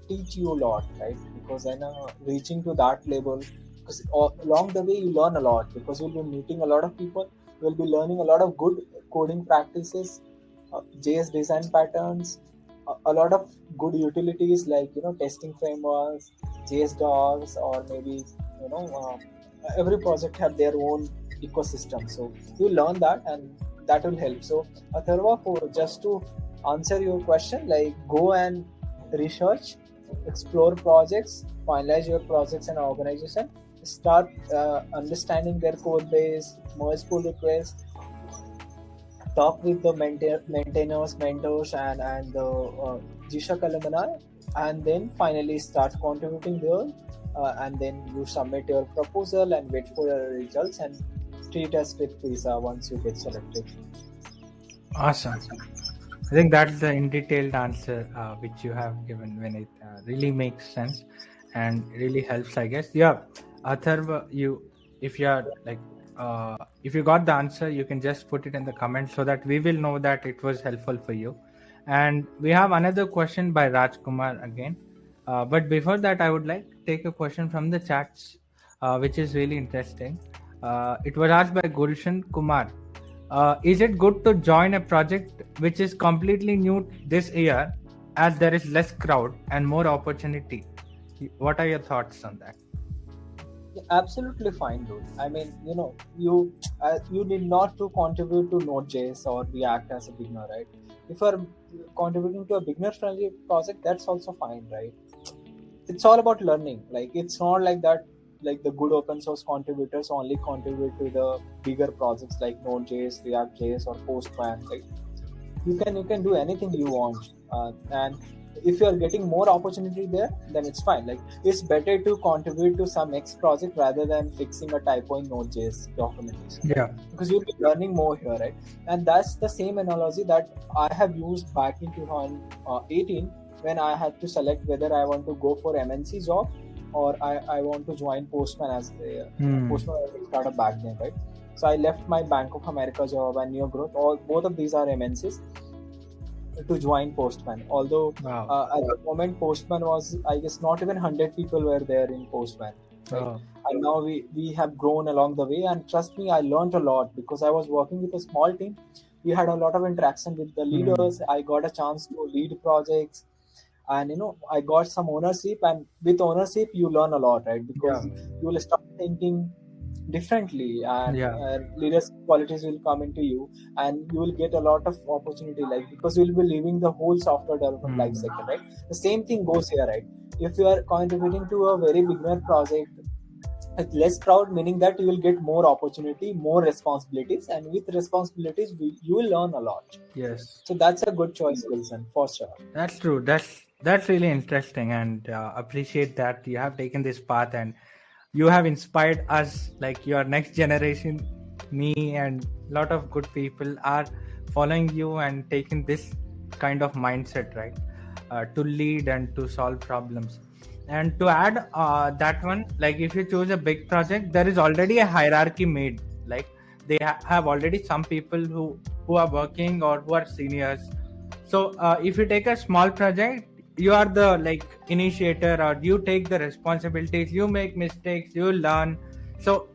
teach you a lot, right? Because then reaching to that level, because along the way you learn a lot, because you'll be meeting a lot of people, you'll be learning a lot of good coding practices, JS design patterns, a lot of good utilities like testing frameworks, JS docs, or maybe every project have their own ecosystem. So you learn that, and that will help. So Atharva, for just to answer your question, like go and research, explore projects, finalize your projects and organization, start understanding their code base, merge pull requests, talk with the maintainers, mentors, and the G-Shock alumni, and then finally start contributing there. And then you submit your proposal and wait for your results, and treat us with visa once you get selected. Awesome. I think that's the in detailed answer which you have given, when it really makes sense and really helps, I guess. Yeah, Atharva, if you are like, if you got the answer, you can just put it in the comments so that we will know that it was helpful for you. And we have another question by Rajkumar again. But before that, I would like to take a question from the chats, which is really interesting. It was asked by Gulshan Kumar. Is it good to join a project which is completely new this year, as there is less crowd and more opportunity? What are your thoughts on that? Yeah, absolutely fine, dude. I mean, you need not to contribute to Node.js or React as a beginner, right? If you're contributing to a beginner-friendly project, that's also fine, right? It's all about learning. Like, it's not like that. Like, the good open source contributors only contribute to the bigger projects like Node.js, React.js, or Postman. Like, you can do anything you want, and if you are getting more opportunity there, then it's fine. Like, it's better to contribute to some X project rather than fixing a typo in Node.js documentation. Yeah, because you'll be learning more here, right? And that's the same analogy that I have used back in 2018 when I had to select whether I want to go for MNC job or I want to join Postman as a Postman as a startup back then, right? So I left my Bank of America job and New Growth. Both of these are MNCs, to join Postman. Although at the moment Postman was, I guess, not even 100 people were there in Postman. Right? And now we have grown along the way, and trust me, I learned a lot because I was working with a small team. We had a lot of interaction with the leaders. I got a chance to lead projects, and I got some ownership, and with ownership you learn a lot, right? Because you will start thinking differently, and leadership qualities will come into you, and you will get a lot of opportunity, like, because you will be leaving the whole software development life cycle, right? The same thing goes here, right? If you are contributing to a very beginner project with less crowd, meaning that you will get more opportunity, more responsibilities, and with responsibilities you will learn a lot. Yes. So that's a good choice, Wilson, for sure. That's true. That's really interesting, and appreciate that you have taken this path, and you have inspired us, like your next generation. Me and a lot of good people are following you and taking this kind of mindset, right? To lead and to solve problems. And to add that one, like if you choose a big project, there is already a hierarchy made. Like they have already some people who are working or who are seniors. So if you take a small project, you are the initiator, or you take the responsibilities, you make mistakes, you learn. So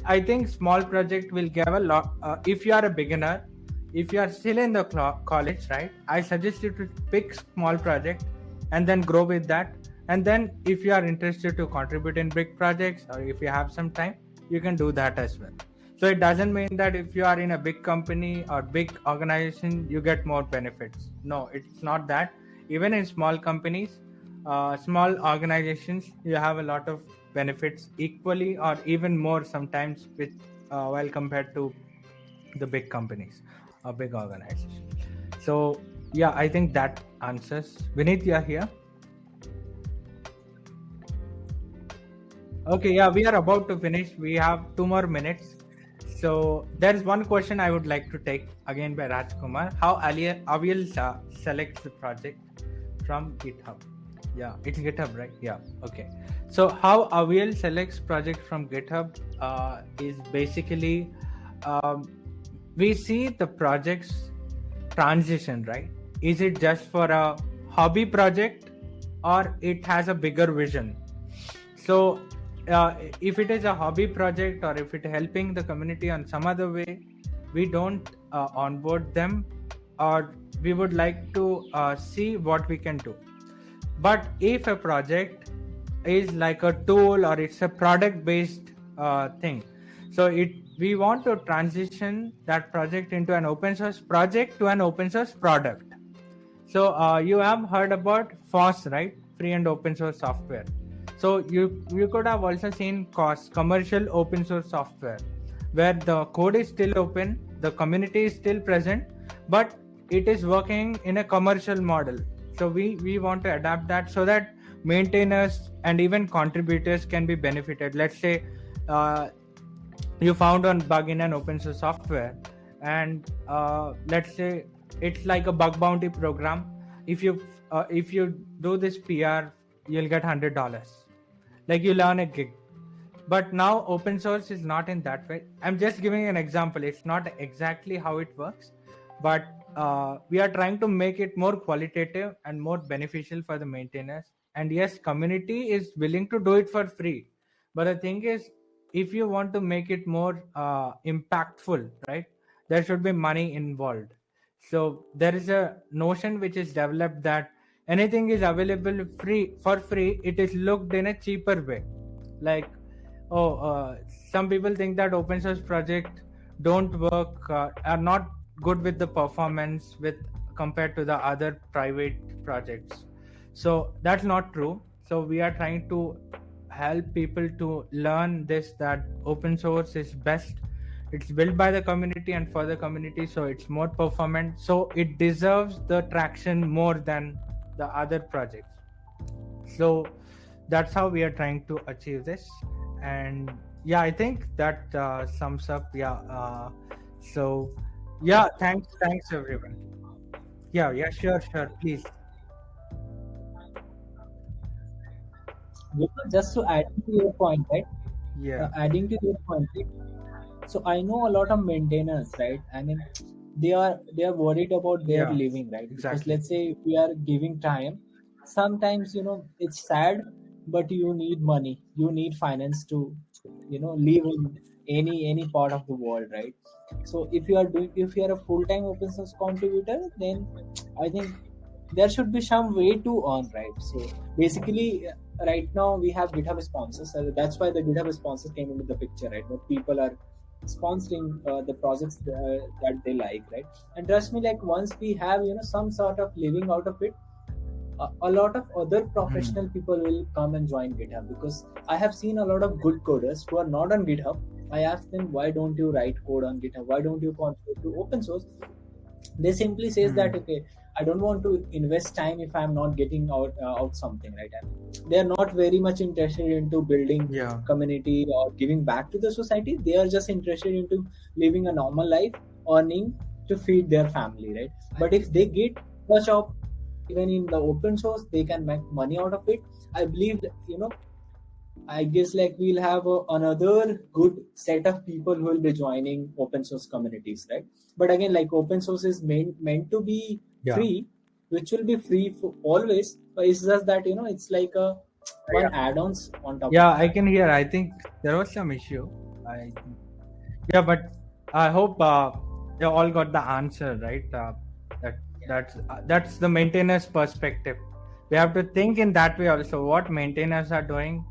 I think small project will give a lot. If you are a beginner, if you are still in the college, right, I suggest you to pick small project and then grow with that. And then if you are interested to contribute in big projects, or if you have some time, you can do that as well. So it doesn't mean that if you are in a big company or big organization, you get more benefits. No, it's not that. Even in small companies, small organizations, you have a lot of benefits equally or even more sometimes with while compared to the big companies or big organizations. So yeah, I think that answers. Vineet, you are here. Okay, yeah, we are about to finish. We have 2 more minutes. So there's one question I would like to take again by Rajkumar. How Aviel selects the project from GitHub? Yeah, it's GitHub, right? Yeah. Okay. So how Aviel selects project from GitHub is basically we see the project's transition, right? Is it just for a hobby project or it has a bigger vision? So if it is a hobby project or if it helping the community on some other way, we don't onboard them, or we would like to see what we can do. But if a project is like a tool or it's a product based thing, so we want to transition that project into an open source project to an open source product. So you have heard about FOSS, right? Free and open source software. So you could have also seen COSS, commercial open source software, where the code is still open, the community is still present, but it is working in a commercial model. So we want to adapt that so that maintainers and even contributors can be benefited. Let's say you found one bug in an open source software, and let's say it's like a bug bounty program. If you do this PR, you'll get $100. Like you learn a gig. But now open source is not in that way. I'm just giving an example. It's not exactly how it works, but we are trying to make it more qualitative and more beneficial for the maintainers. And yes, community is willing to do it for free. But the thing is, if you want to make it more impactful, right, there should be money involved. So there is a notion which is developed that anything is available for free, it is looked in a cheaper way. Like, some people think that open source project don't work, are not good with the performance with compared to the other private projects. So that's not true. So we are trying to help people to learn this, that open source is best. It's built by the community and for the community, so it's more performant, so it deserves the traction more than the other projects. So that's how we are trying to achieve this. And yeah, I think that sums up. So yeah, thanks everyone. Yeah, sure, please. Just to add to your point, right? Yeah, Adding to your point, right? So I know a lot of maintainers, right? I mean, they are worried about their Yeah, living, right? Because exactly. let's say if we are giving time, sometimes it's sad, but you need money, you need finance to live in any part of the world, right? So if you are a full-time open source contributor, then I think there should be some way to earn, right? So basically, right now we have GitHub sponsors. So that's why the GitHub sponsors came into the picture, right? Where people are sponsoring the projects that they like, right? And trust me, like once we have some sort of living out of it, a lot of other professional people will come and join GitHub, because I have seen a lot of good coders who are not on GitHub. I ask them, why don't you write code on GitHub? Why don't you contribute to open source? They simply says that, okay, I don't want to invest time if I'm not getting out something, right? They are not very much interested into building community or giving back to the society. They are just interested into living a normal life, earning to feed their family, right? But if they get a job even in the open source, they can make money out of it. I believe that, I guess like we'll have another good set of people who will be joining open source communities, right? But again, like open source is meant to be free, which will be free for always. But it's just that it's like a one add-ons on top. Yeah, I can hear. I think there was some issue. But I hope you all got the answer, right? That's the maintainers' perspective. We have to think in that way also. What maintainers are doing,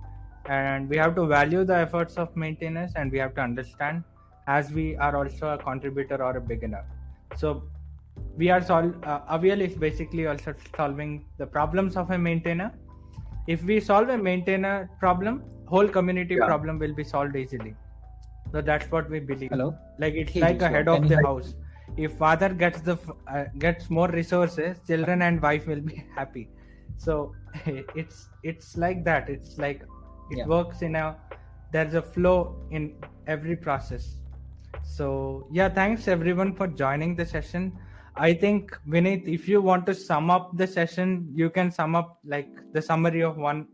and we have to value the efforts of maintainers, and we have to understand, as we are also a contributor or a beginner. So we are Aviel is basically also solving the problems of a maintainer. If we solve a maintainer problem, whole community Yeah. problem will be solved easily. So that's what we believe. Hello. Like it's Hey, like a Joshua, head can of you the hear me? house. If father gets more resources, children and wife will be happy. So it's like that. It's like it Yeah. works in a, there's a flow in every process. So yeah, thanks everyone for joining the session. I think Vinith, if you want to sum up the session, you can sum up like the summary of 1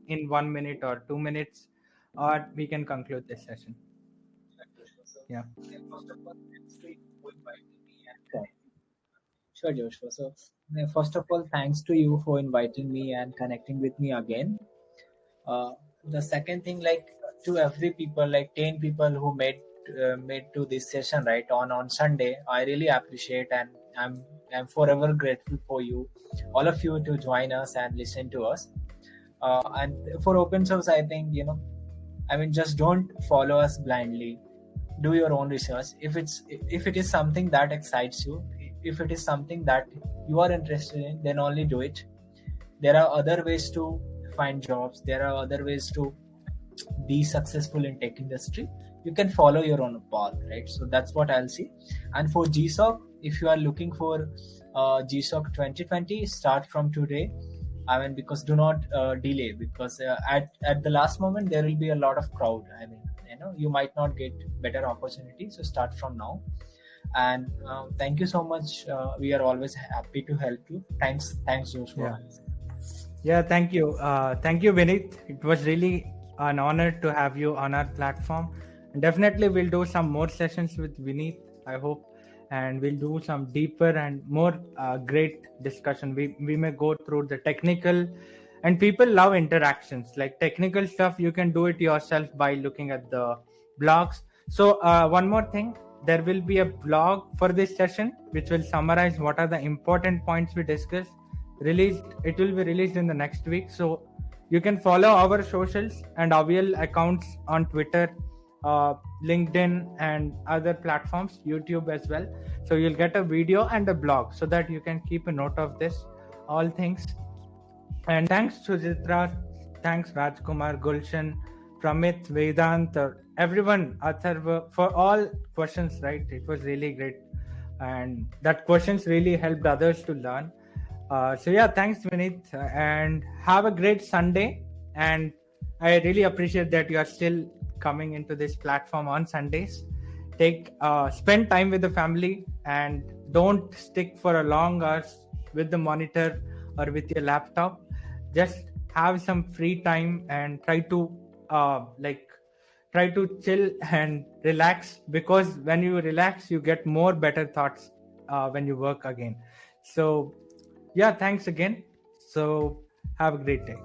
minute or 2 minutes, or we can conclude this session. Yeah. Sure, Joshua. So, first of all, thanks to you for inviting me and connecting with me again. The second thing, like to every people, like 10 people who made to this session right on Sunday, I really appreciate, and I'm forever grateful for you, all of you, to join us and listen to us. And for open source, I think just don't follow us blindly. Do your own research. If it is something that excites you, if it is something that you are interested in, then only do it. There are other ways to find jobs. There are other ways to be successful in tech industry. You can follow your own path, right? So that's what I'll see. And for GSOC, if you are looking for GSOC 2020, start from today. Because do not delay, because at the last moment there will be a lot of crowd. You might not get better opportunity. So start from now. And thank you so much. We are always happy to help you. Thanks, Joshua. Yeah, thank you. Thank you, Vinith. It was really an honor to have you on our platform. And definitely, we'll do some more sessions with Vinith, I hope. And we'll do some deeper and more great discussion. We may go through the technical, and people love interactions. Like technical stuff, you can do it yourself by looking at the blogs. So one more thing, there will be a blog for this session which will summarize what are the important points we discussed. It will be released in the next week. So you can follow our socials and Avial accounts on Twitter, LinkedIn, and other platforms, YouTube as well. So you'll get a video and a blog so that you can keep a note of this, all things. And thanks Sujitra, thanks Rajkumar, Gulshan, Pramit, Vedant, everyone, Atharva, for all questions, right? It was really great. And that questions really helped others to learn. So yeah, thanks Vinith, and have a great Sunday. And I really appreciate that you are still coming into this platform on Sundays. Spend time with the family, and don't stick for a long hours with the monitor or with your laptop. Just have some free time and try to chill and relax, because when you relax you get more better thoughts when you work again. So yeah, thanks again. So have a great day.